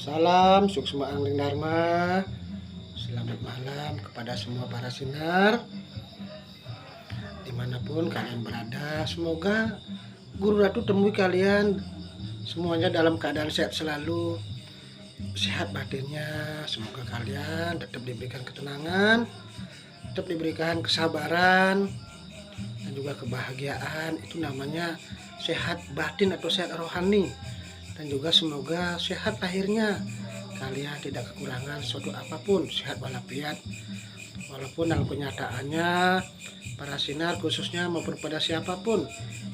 Salam Suksma Angling Dharma. Selamat malam kepada semua para sinar dimanapun kalian berada. Semoga Guru Ratu temui kalian semuanya dalam keadaan sehat selalu, sehat batinnya. Semoga kalian tetap diberikan ketenangan, tetap diberikan kesabaran dan juga kebahagiaan. Itu namanya sehat batin atau sehat rohani. Dan juga semoga sehat lahirnya, kalian tidak kekurangan suatu apapun, sehat walafiat. Walaupun dalam kenyataannya para sinar khususnya maupun pada siapapun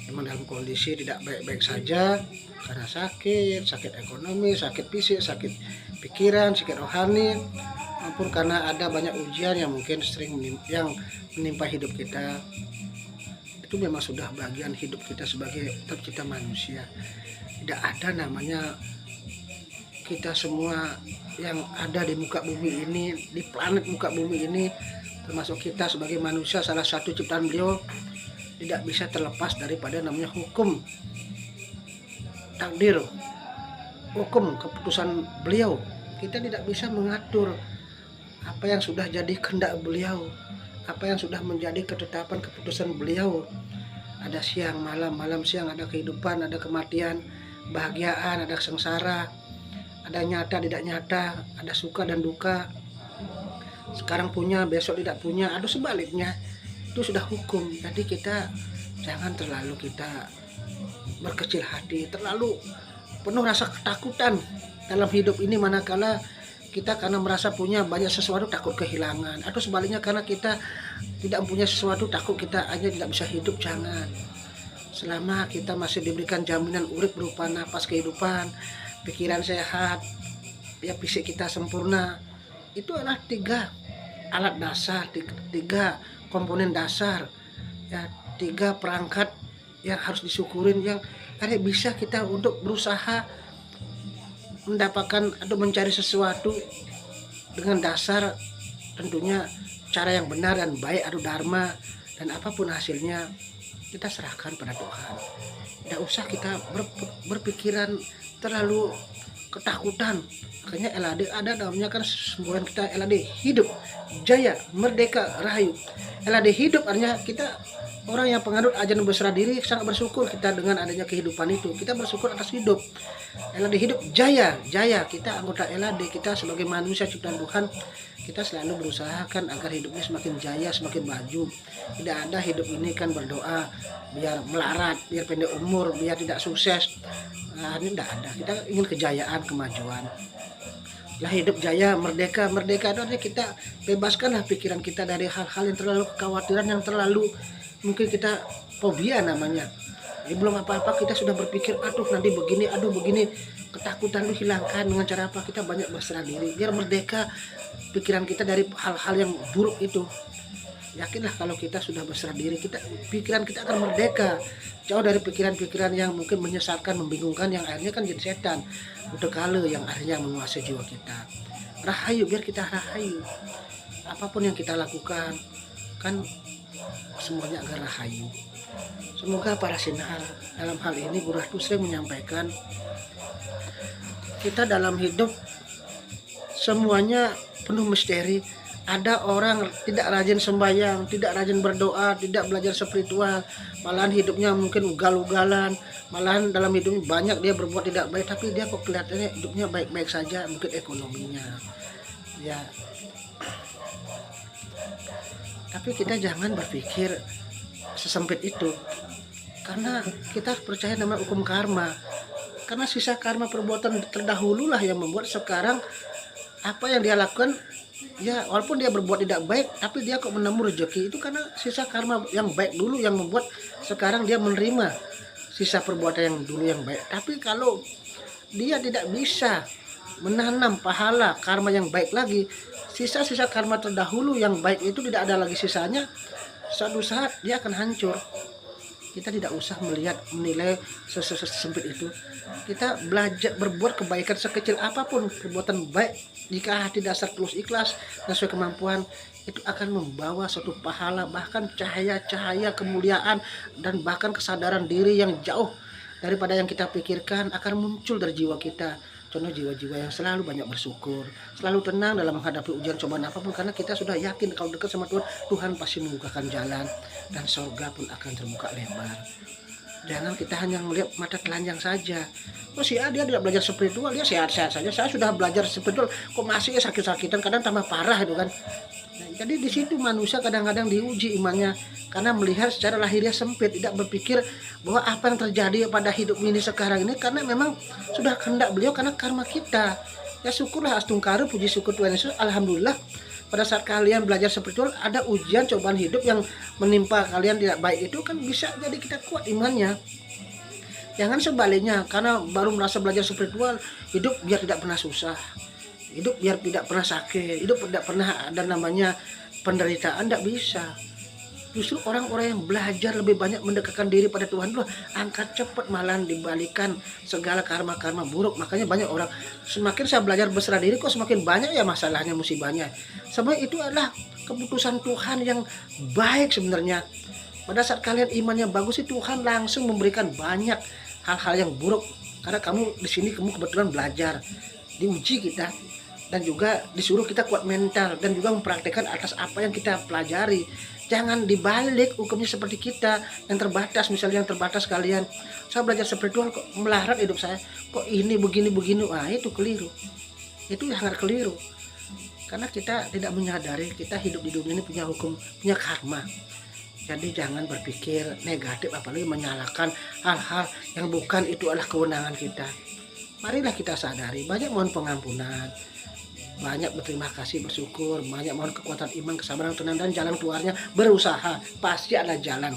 memang dalam kondisi tidak baik-baik saja, karena sakit ekonomi, sakit fisik, sakit pikiran, sakit rohani, maupun karena ada banyak ujian yang mungkin sering menimpa hidup kita. Itu memang sudah bagian hidup kita sebagai tercipta manusia. Tidak ada namanya kita semua yang ada di muka bumi ini, di planet muka bumi ini, termasuk kita sebagai manusia, salah satu ciptaan beliau, tidak bisa terlepas daripada namanya hukum takdir, hukum keputusan beliau. Kita tidak bisa mengatur apa yang sudah jadi kehendak beliau, apa yang sudah menjadi ketetapan keputusan beliau. Ada siang, malam, malam siang, ada kehidupan, ada kematian, bahagiaan, ada sengsara, ada nyata, tidak nyata, ada suka dan duka. Sekarang punya, besok tidak punya, atau sebaliknya. Itu sudah hukum. Jadi kita jangan terlalu kita berkecil hati, terlalu penuh rasa ketakutan dalam hidup ini, manakala kita karena merasa punya banyak sesuatu takut kehilangan, atau sebaliknya karena kita tidak mempunyai sesuatu takut kita hanya tidak bisa hidup. Jangan. Selama kita masih diberikan jaminan urip berupa nafas kehidupan, pikiran sehat, ya fisik kita sempurna, itu adalah 3 alat dasar, 3 komponen dasar, ya 3 perangkat yang harus disyukurin, yang karena bisa kita untuk berusaha mendapatkan atau mencari sesuatu dengan dasar tentunya cara yang benar dan baik atau dharma, dan apapun hasilnya kita serahkan pada Tuhan. Tidak usah kita berpikiran terlalu ketakutan. Makanya LAD ada namanya kan semboyan kita, LAD hidup, jaya, merdeka, rahayu. LAD hidup artinya kita orang yang penganut ajaran berserah diri sangat bersyukur kita dengan adanya kehidupan itu. Kita bersyukur atas hidup. LAD hidup, jaya, jaya. Kita anggota LAD, kita sebagai manusia ciptaan Tuhan, kita selalu berusahakan agar hidupnya semakin jaya, semakin maju. Tidak ada hidup ini kan berdoa biar melarat, biar pendek umur, biar tidak sukses. Nah, ini tidak ada. Kita ingin kejayaan, kemajuan. Lah hidup jaya, merdeka, merdeka itu artinya kita bebaskanlah pikiran kita dari hal-hal yang terlalu kekhawatiran, yang terlalu mungkin kita fobia namanya. Belum apa-apa kita sudah berpikir, aduh nanti begini, aduh begini. Ketakutan itu hilangkan dengan cara apa? Kita banyak berserah diri, biar merdeka pikiran kita dari hal-hal yang buruk itu. Yakinlah kalau kita sudah berserah diri, pikiran kita akan merdeka, jauh dari pikiran-pikiran yang mungkin menyesatkan, membingungkan, yang akhirnya kan jadi setan, utekale yang akhirnya menguasai jiwa kita. Rahayu, biar kita rahayu. Apapun yang kita lakukan kan semuanya agar rahayu. Semoga para sinar dalam hal ini, Guru Ratu sering menyampaikan, kita dalam hidup semuanya penuh misteri. Ada orang tidak rajin sembahyang, tidak rajin berdoa, tidak belajar spiritual, malahan hidupnya mungkin ugal-ugalan, malahan dalam hidupnya banyak dia berbuat tidak baik, tapi dia kok kelihatannya hidupnya baik-baik saja, mungkin ekonominya. Ya. Tapi kita jangan berpikir sesempit itu, karena kita percaya nama hukum karma. Karena sisa karma perbuatan terdahulu lah yang membuat sekarang apa yang dia lakukan, ya walaupun dia berbuat tidak baik, tapi dia kok menemu rezeki, itu karena sisa karma yang baik dulu yang membuat sekarang dia menerima sisa perbuatan yang dulu yang baik. Tapi kalau dia tidak bisa menanam pahala karma yang baik lagi, sisa-sisa karma terdahulu yang baik itu tidak ada lagi sisanya, suatu saat dia akan hancur. Kita tidak usah menilai sesempit itu. Kita belajar berbuat kebaikan sekecil apapun, perbuatan baik, jika hati dasar tulus ikhlas dan sesuai kemampuan, itu akan membawa suatu pahala, bahkan cahaya-cahaya kemuliaan, dan bahkan kesadaran diri yang jauh daripada yang kita pikirkan akan muncul dari jiwa kita. Contoh jiwa-jiwa yang selalu banyak bersyukur, selalu tenang dalam menghadapi ujian cobaan apapun, karena kita sudah yakin kalau dekat sama Tuhan, Tuhan pasti membukakan jalan dan surga pun akan terbuka lebar. Jangan kita hanya melihat mata telanjang saja. Oh si A dia tidak belajar spiritual, dia sehat-sehat saja. Saya sudah belajar spiritual, kok masih sakit-sakitan, kadang tambah parah itu kan. Nah, jadi di situ manusia kadang-kadang diuji imannya karena melihat secara lahiriah sempit, tidak berpikir bahwa apa yang terjadi pada hidup ini sekarang ini karena memang sudah kehendak beliau, karena karma kita. Ya syukurlah astungkaru, puji syukur Tuhan Yesus, alhamdulillah. Pada saat kalian belajar spiritual ada ujian cobaan hidup yang menimpa kalian tidak baik, itu kan bisa jadi kita kuat imannya. Jangan sebaliknya, karena baru merasa belajar spiritual, hidup biar tidak pernah susah, hidup biar tidak pernah sakit, hidup tidak pernah ada namanya penderitaan, tidak bisa. Justru orang-orang yang belajar lebih banyak mendekatkan diri pada Tuhan itu angkat cepat, malah dibalikan segala karma-karma buruk. Makanya banyak orang, semakin saya belajar berserah diri kok semakin banyak ya masalahnya, musibahnya. Semua itu adalah keputusan Tuhan yang baik sebenarnya. Pada saat kalian imannya bagus sih, Tuhan langsung memberikan banyak hal-hal yang buruk. Karena kamu di sini kamu kebetulan belajar, diuji kita, dan juga disuruh kita kuat mental dan juga mempraktekkan atas apa yang kita pelajari. Jangan dibalik hukumnya seperti kita yang terbatas. Misalnya yang terbatas kalian, saya belajar spiritual kok melarat hidup saya, kok ini begini-begini, itu keliru. Itu sangat keliru. Karena kita tidak menyadari kita hidup di dunia ini punya hukum, punya karma. Jadi jangan berpikir negatif, apalagi menyalahkan hal-hal yang bukan itu adalah kewenangan kita. Marilah kita sadari, banyak mohon pengampunan, banyak berterima kasih, bersyukur, banyak mohon kekuatan iman, kesabaran, tenang, dan jalan keluarnya berusaha, pasti ada jalan.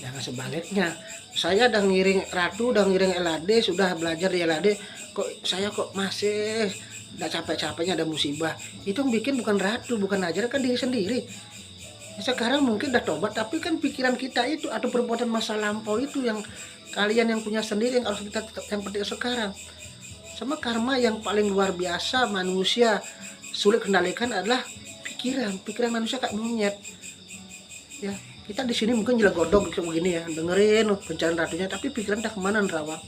Jangan sebaliknya, saya udah ngiring Ratu, udah ngiring LAD, sudah belajar di LAD, kok masih udah capek-capeknya ada musibah. Itu yang bikin bukan Ratu, bukan ajaran, kan diri sendiri. Sekarang mungkin udah tobat, tapi kan pikiran kita itu atau perbuatan masa lampau itu yang kalian yang punya sendiri yang harus kita yang penting sekarang. Sama karma yang paling luar biasa manusia sulit kendalikan adalah pikiran manusia kayak monyet. Ya, kita di sini mungkin jelegodok kayak begini ya, dengerin pencarian Ratunya, tapi pikiran tak kemana nerawang.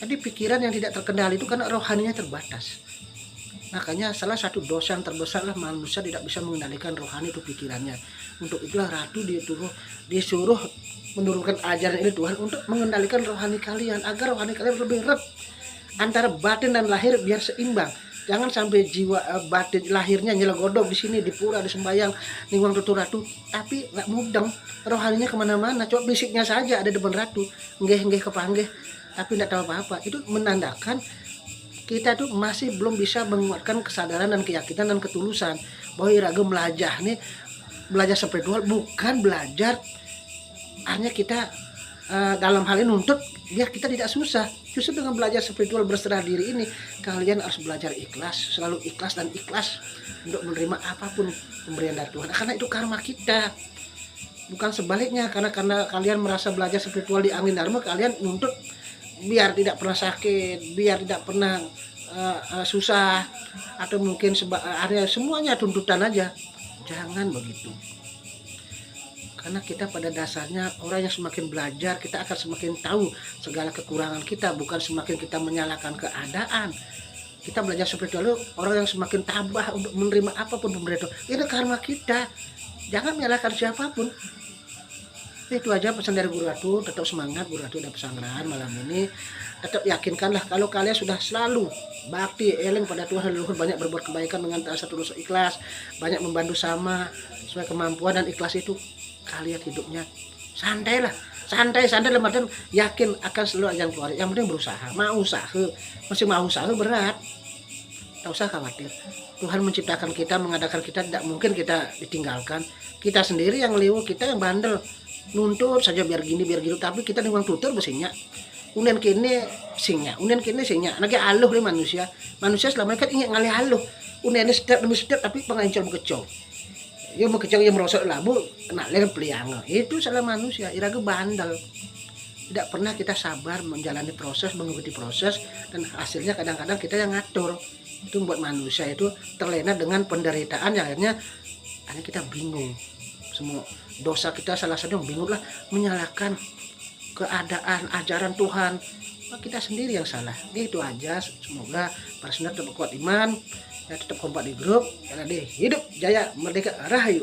Jadi pikiran yang tidak terkendali itu karena rohaninya terbatas. Makanya salah satu dosa yang terbesar adalah manusia tidak bisa mengendalikan rohani itu pikirannya. Untuk itulah Ratu disuruh menurunkan ajaran ini Tuhan untuk mengendalikan rohani kalian agar rohani kalian lebih erat antara batin dan lahir biar seimbang. Jangan sampai jiwa batin lahirnya nyelegodok di sini, di pura, di sembayang, ninguang tutur Ratu, tapi nggak mudeng, rohaninya kemana-mana. Coba fisiknya saja ada depan Ratu, nggeh kepanggeh, tapi tidak tahu apa-apa. Itu menandakan kita tuh masih belum bisa menguatkan kesadaran dan keyakinan dan ketulusan bahwa iraga belajar spiritual bukan belajar hanya kita dalam hal ini nuntut biar kita tidak susah. Justru dengan belajar spiritual berserah diri ini, kalian harus belajar ikhlas, selalu ikhlas dan ikhlas untuk menerima apapun pemberian dari Tuhan. Karena itu karma kita, bukan sebaliknya. Karena kalian merasa belajar spiritual di angin dharma, kalian nuntut biar tidak pernah sakit, biar tidak pernah susah, atau mungkin semuanya tuntutan aja. Jangan begitu. Karena kita pada dasarnya orang yang semakin belajar, kita akan semakin tahu segala kekurangan kita, bukan semakin kita menyalahkan keadaan. Kita belajar seperti itu, orang yang semakin tabah untuk menerima apapun pemberian Tuhan. Ini karma kita. Jangan menyalahkan siapapun. Itu aja pesan dari Guru Ratu. Tetap semangat, Guru Ratu ada pesanggrahan malam ini. Tetap yakinkanlah kalau kalian sudah selalu bakti, eling pada Tuhan, leluhur, banyak berbuat kebaikan dengan rasa tulus ikhlas, banyak membantu sama sesuai kemampuan dan ikhlas itu, kalian hidupnya santai dalam artian yakin akan selalu yang keluar. Yang penting berusaha, masih mau usaha berat, tak usah khawatir. Tuhan menciptakan kita, mengadakan kita, tidak mungkin kita ditinggalkan. Kita sendiri yang liu, kita yang bandel, nuntut saja biar gini biar gitu, tapi kita dengan tutur besinya unen kini singnya anaknya aluh nih manusia selama ini kan ingin ngalih aluh unen ini setiap demi setiap, tapi pengancol bekecol yang merosot labu kena ler pelianga. Itu salah manusia, iraga bandel. Tidak pernah kita sabar menjalani proses, mengikuti proses, dan hasilnya kadang-kadang kita yang ngatur. Itu membuat manusia itu terlena dengan penderitaan yang akhirnya kita bingung. Semua dosa kita salah satu yang bingung lah menyalahkan keadaan, ajaran Tuhan, kita sendiri yang salah. Itu aja, semoga para saudara tetap kuat iman, ya, tetap kompak di grup, karena deh hidup jaya merdeka rahayu.